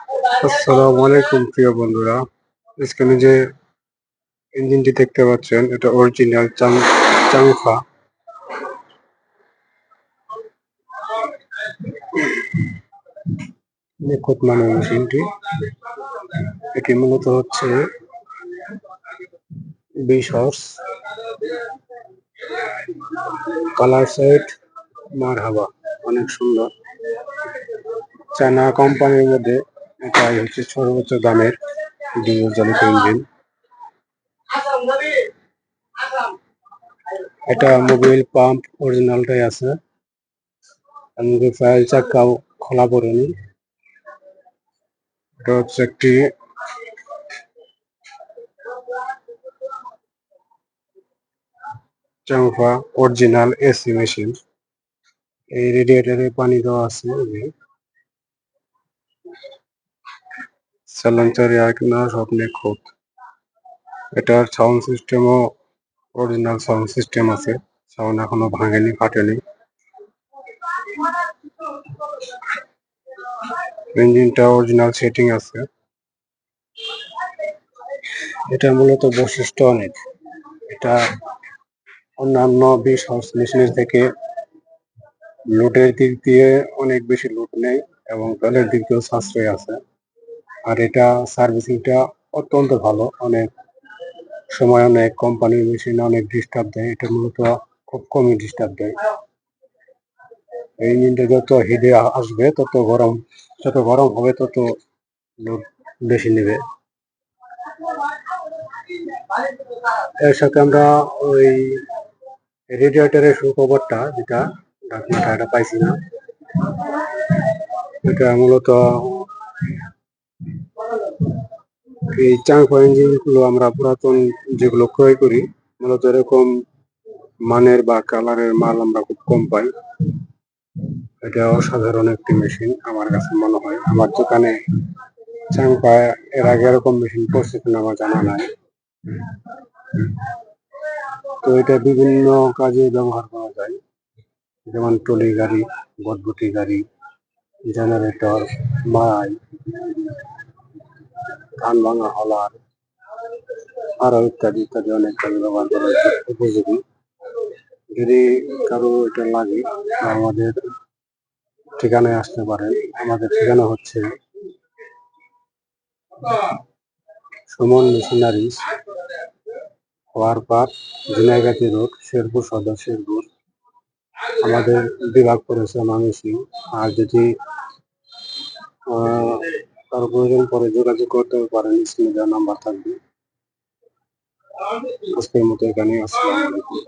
আসসালামু আলাইকুম প্রিয় বন্ধুরা। এখানে যে ইঞ্জিনটি দেখতে পাচ্ছেন এটা অরিজিনাল চাংফা। নিখুঁত মানের মেশিনটি। এটি মূলত হচ্ছে 20 হর্স, কালার সেট মারহাবা, অনেক সুন্দর। চায়না কোম্পানির মধ্যে এটাই হচ্ছে সর্বোচ্চ দামের ডিজেল চালিত ইঞ্জিন। এটা মোবিল পাম্প অরিজিনালটাই আছে, এমনকি ফাইল চাকাও খোলা পড়েনি। এটা হচ্ছে একটি চাংফা অরিজিনাল এসি মেশিন। এই রেডিয়েটরে পানি দেওয়া আছে, সাইলেন্সার এয়ার ক্লিনার সব নিখুঁত। এটার সাউন্ড সিস্টেমও অরিজিনাল সাউন্ড সিস্টেম আছে, সাউন্ড এখনো ভাঙেনি, ফাটেনি। ইঞ্জিনটা অরিজিনাল সেটিং আছে। এটা মূলত বৈশিষ্ট্য অনেক। এটা অন্যান্য 20 হর্স মেশিনের থেকে লোডের দিক দিয়ে অনেক বেশি লোড নেই এবং তেলের দিক দিয়েও সাশ্রয় আছে। আর এটা সার্ভিসিংটা অত্যন্ত ভালো। অনেক সময় অনেক কোম্পানির মেশিন অনেক ডিস্টার্ব দেয়, এটা মূলত খুব কমই ডিস্টার্ব দেয়। এই ইঞ্জিনটা যত হিটে আসবে যত গরম হবে তত লোড বেশি নেবে। এর সাথে আমরা ওই রেডিয়েটরের শু কভারটা যেটা ঢাকনাটা এটা পাইছি না। এটা মূলত এই চাংফা ইঞ্জিন গুলো আমরা পুরাতন যেগুলো ক্রয় করি মূলত এরকম মানের বা কালারের মাল আমরা খুব কম পাই। এটা অসাধারণ একটি মেশিন আমার কাছে মনে হয়। আমার দোকানে চাংফা এর আগে এরকম মেশিন পড়ছে কিনা আমার জানা নাই। তো এটা বিভিন্ন কাজে ব্যবহার করা যায়, যেমন ট্রলি গাড়ি, বটবটি গাড়ি, জেনারেটর, মাই, ধান ভাঙা হলার, আরো ইত্যাদি ইত্যাদি অনেক কাজে ব্যবহার করা উপযোগী। যদি কারো এটা লাগে আমাদের ঠিকানায় আসতে পারেন। আমাদের ঠিকানা হচ্ছে সুমন মেশিনারিজ, ওয়ারপার, ঝিনাইগাতি রোড, শেরপুর সদর, শেরপুর। আমাদের বিভাগ পড়েছে ময়মনসিংহ। আর যদি কারো প্রয়োজন পরে যোগাযোগ করতে পারেন, স্ক্রিনে দেওয়া নাম্বার থাকবে। আজকের মতো এখানে, আসসালামু আলাইকুম।